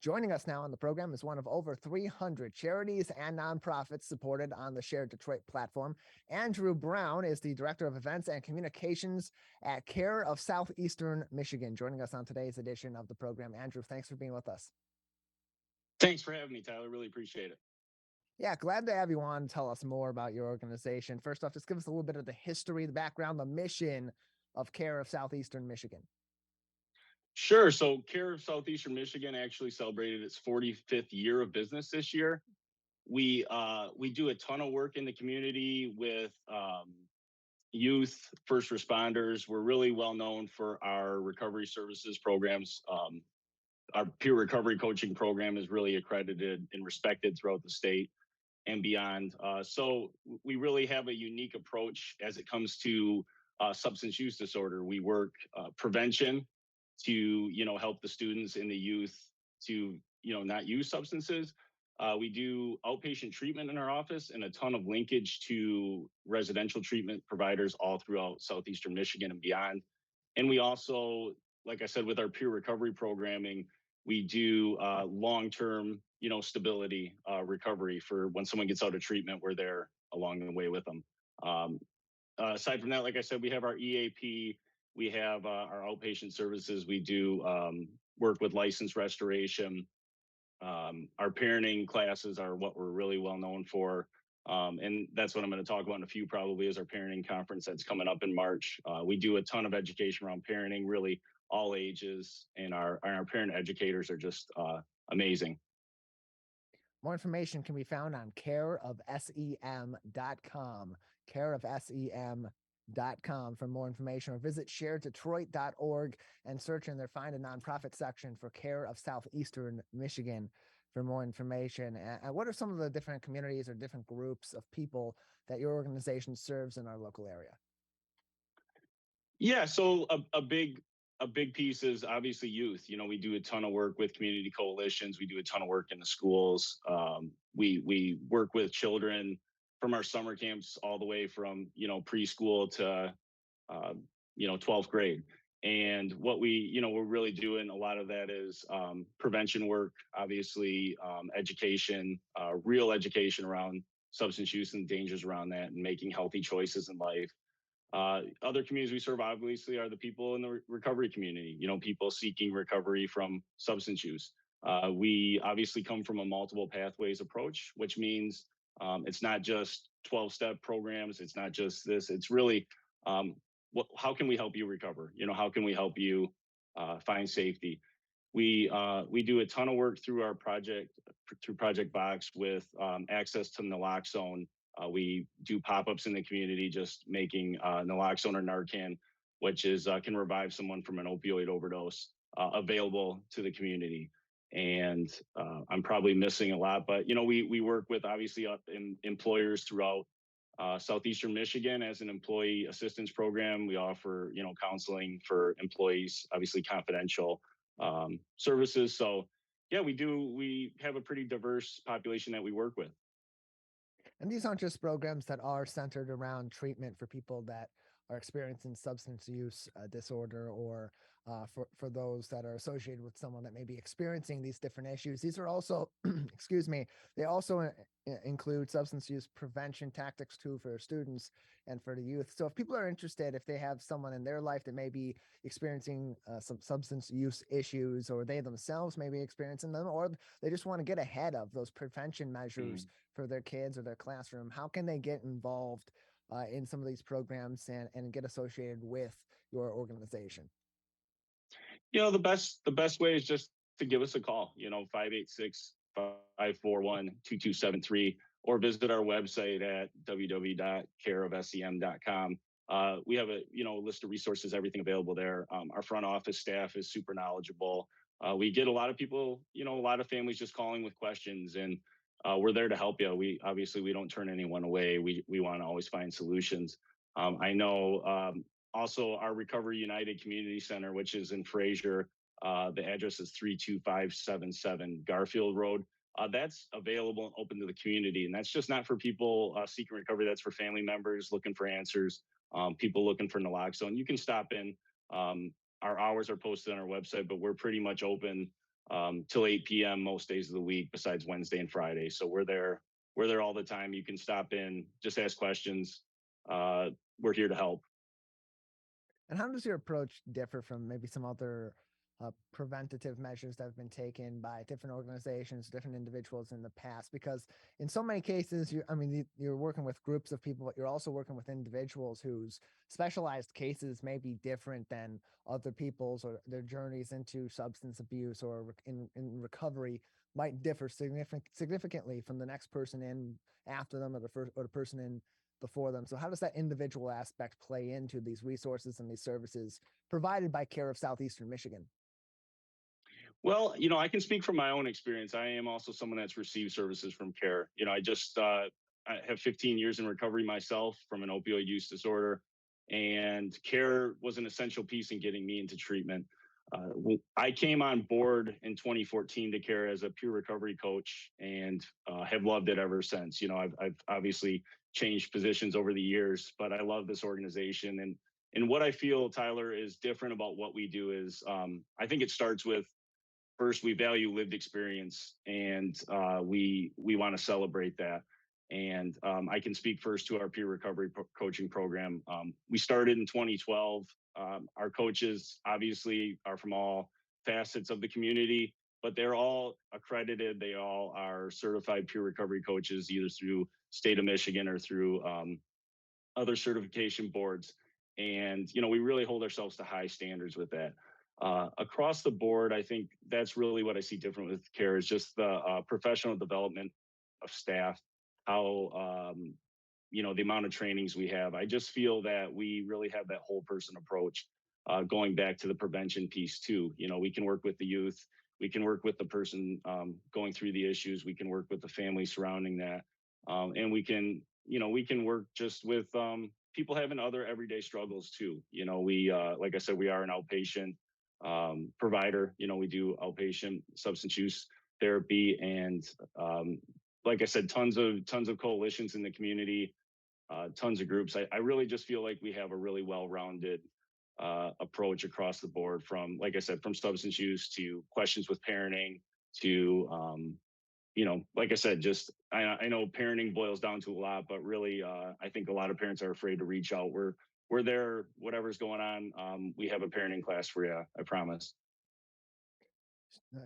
Joining us now on the program is one of over 300 charities and nonprofits supported on the Share Detroit platform. Andrew Brown is the Director of Events and Communications at CARE of Southeastern Michigan. Joining us on today's edition of the program. Andrew, thanks for being with us. Thanks for having me, Tyler. Really appreciate it. Yeah, glad to have you on. Tell us more about your organization. First off, just give us a little bit of the history, the background, the mission of CARE of Southeastern Michigan. Sure. So CARE of Southeastern Michigan actually celebrated its 45th year of business this year. We do a ton of work in the community with youth, first responders. We're really well known for our recovery services programs. Our peer recovery coaching program is really accredited and respected throughout the state and beyond. So we really have a unique approach as it comes to substance use disorder. We work prevention to, help the students and the youth to, not use substances. We do outpatient treatment in our office and a ton of linkage to residential treatment providers all throughout Southeastern Michigan and beyond. And we also, like I said, with our peer recovery programming, we do long-term, stability recovery for when someone gets out of treatment, we're there along the way with them. Aside from that, like I said, we have our EAP, we have our outpatient services. We do work with license restoration. Our parenting classes are what we're really well known for. And that's what I'm going to talk about in a few, probably, is our parenting conference that's coming up in March. We do a ton of education around parenting, really all ages, and our parent educators are just amazing. More information can be found on careofsem.com, careofsem.com for more information, or visit sharedetroit.org and search in there, find a nonprofit section for CARE of Southeastern Michigan for more information. And what are some of the different communities or different groups of people that your organization serves in our local area? Yeah, so a big piece is obviously youth. We do a ton of work with community coalitions. We do a ton of work in the schools. We work with children from our summer camps all the way from, preschool to, 12th grade. And what we're really doing, a lot of that is prevention work, obviously, education, real education around substance use and dangers around that, and making healthy choices in life. Other communities we serve, obviously, are the people in the recovery community, people seeking recovery from substance use. We obviously come from a multiple pathways approach, which means it's not just 12-step programs. It's not just this. It's really, how can we help you recover? How can we help you find safety? We do a ton of work through our Project Box with access to naloxone. We do pop-ups in the community, just making naloxone or Narcan, which is can revive someone from an opioid overdose, available to the community. And I'm probably missing a lot, but we work with, obviously, employers throughout Southeastern Michigan as an employee assistance program. We offer counseling for employees, obviously confidential services. So yeah, we have a pretty diverse population that we work with. And these aren't just programs that are centered around treatment for people that are experiencing substance use disorder, or for those that are associated with someone that may be experiencing these different issues. These are also, they also include substance use prevention tactics too for students and for the youth. So if people are interested, if they have someone in their life that may be experiencing some substance use issues, or they themselves may be experiencing them, or they just want to get ahead of those prevention measures for their kids or their classroom, how can they get involved in some of these programs and get associated with your organization? The best way is just to give us a call, 586-541-2273, or visit our website at www.careofsem.com. We have a list of resources, everything available there. Our front office staff is super knowledgeable. We get a lot of people, a lot of families just calling with questions, and we're there to help you. We don't turn anyone away. We want to always find solutions. I know also our Recovery United Community Center, which is in Fraser, the address is 32577 Garfield Road. That's available and open to the community. And that's just not for people seeking recovery. That's for family members looking for answers, people looking for naloxone. You can stop in. Our hours are posted on our website, but we're pretty much open till 8 p.m. most days of the week, besides Wednesday and Friday. So we're there all the time. You can stop in, just ask questions. Uh, we're here to help. And how does your approach differ from maybe some other preventative measures that have been taken by different organizations, different individuals in the past? Because in so many cases, you're working with groups of people, but you're also working with individuals whose specialized cases may be different than other people's, or their journeys into substance abuse or in recovery might differ significantly from the next person in after them, or the person in before them. So how does that individual aspect play into these resources and these services provided by CARE of Southeastern Michigan? Well, I can speak from my own experience. I am also someone that's received services from CARE. I have 15 years in recovery myself from an opioid use disorder, and CARE was an essential piece in getting me into treatment. I came on board in 2014 to CARE as a peer recovery coach, and have loved it ever since. I've obviously changed positions over the years, but I love this organization. And what I feel, Tyler, is different about what we do is, I think it starts with, first, we value lived experience, and we want to celebrate that. And I can speak first to our peer recovery coaching program. We started in 2012. Our coaches obviously are from all facets of the community, but they're all accredited. They all are certified peer recovery coaches, either through state of Michigan or through other certification boards. And, we really hold ourselves to high standards with that. Across the board, I think that's really what I see different with CARE, is just the professional development of staff, how, the amount of trainings we have. I just feel that we really have that whole person approach, going back to the prevention piece too. We can work with the youth, we can work with the person going through the issues, we can work with the family surrounding that, and we can work just with people having other everyday struggles too. We like I said, we are an outpatient provider. We do outpatient substance use therapy, and like I said, tons of coalitions in the community, tons of groups. I really just feel like we have a really well-rounded approach across the board, from, like I said, from substance use to questions with parenting to, like I said, just I know parenting boils down to a lot, but really, I think a lot of parents are afraid to reach out. We're there, whatever's going on. We have a parenting class for you, I promise.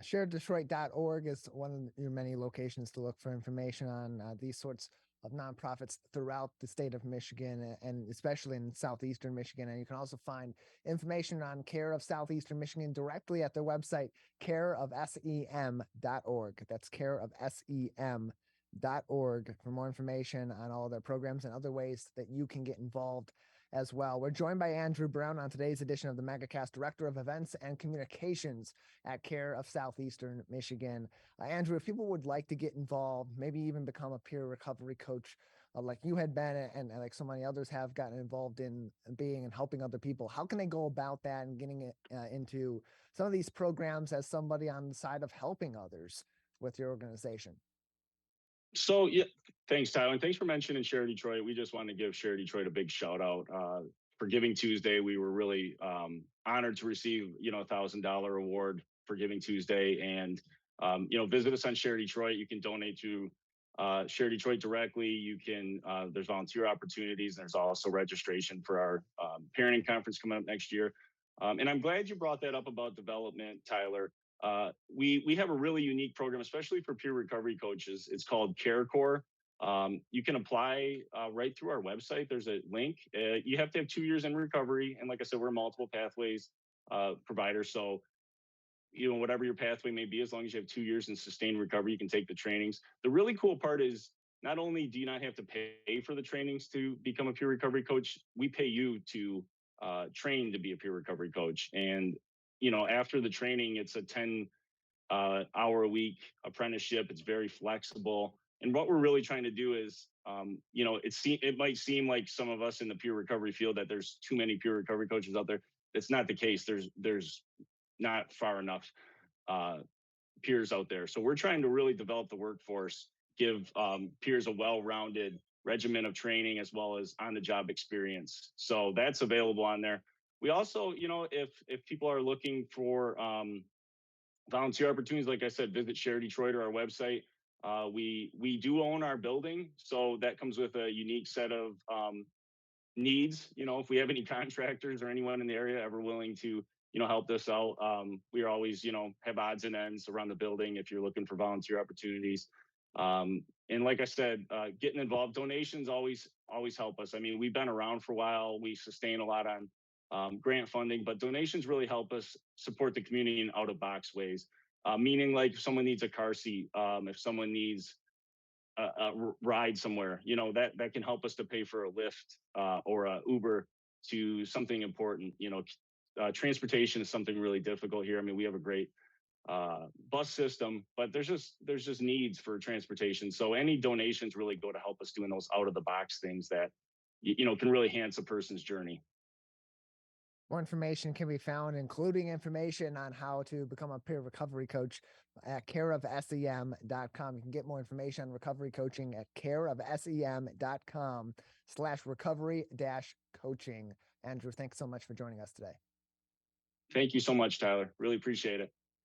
ShareDetroit.org is one of your many locations to look for information on these sorts of nonprofits throughout the state of Michigan, and especially in southeastern Michigan. And you can also find information on CARE of Southeastern Michigan directly at their website, careofsem.org. That's careofsem.org for more information on all of their programs and other ways that you can get involved as well. We're joined by Andrew Brown on today's edition of the Megacast, Director of Events and Communications at CARE of Southeastern Michigan. Andrew, if people would like to get involved, maybe even become a peer recovery coach, like you had been, and like so many others have gotten involved in being and helping other people, how can they go about that and getting it into some of these programs as somebody on the side of helping others with your organization? So yeah, thanks, Tyler, and thanks for mentioning Share Detroit. We just want to give Share Detroit a big shout out for Giving Tuesday. We were really honored to receive $1,000 award for Giving Tuesday, and visit us on Share Detroit. You can donate to Share Detroit directly. You can there's volunteer opportunities. There's also registration for our parenting conference coming up next year. And I'm glad you brought that up about development, Tyler. We have a really unique program, especially for peer recovery coaches. It's called CareCore. You can apply right through our website. There's a link. You have to have 2 years in recovery, and like I said, we're multiple pathways provider. So whatever your pathway may be, as long as you have 2 years in sustained recovery, you can take the trainings. The really cool part is, not only do you not have to pay for the trainings to become a peer recovery coach, we pay you to train to be a peer recovery coach. And after the training, it's a 10 hour a week apprenticeship. It's very flexible. And what we're really trying to do is, it might seem like some of us in the peer recovery field that there's too many peer recovery coaches out there. That's not the case. There's not far enough peers out there. So we're trying to really develop the workforce, give peers a well-rounded regimen of training as well as on-the-job experience. So that's available on there. We also, if people are looking for volunteer opportunities, like I said, visit Share Detroit or our website. We do own our building, so that comes with a unique set of needs. If we have any contractors or anyone in the area ever willing to help us out, we are always have odds and ends around the building if you're looking for volunteer opportunities. And like I said, getting involved, donations always help us. I mean, we've been around for a while. We sustain a lot on grant funding, but donations really help us support the community in out of box ways. Meaning, like if someone needs a car seat, if someone needs ride somewhere, that can help us to pay for a Lyft or a Uber to something important. Transportation is something really difficult here. I mean, we have a great bus system, but there's just needs for transportation. So any donations really go to help us doing those out of the box things that can really enhance a person's journey. More information can be found, including information on how to become a peer recovery coach at careofsem.com. You can get more information on recovery coaching at careofsem.com/recovery coaching. Andrew, thanks so much for joining us today. Thank you so much, Tyler. Really appreciate it.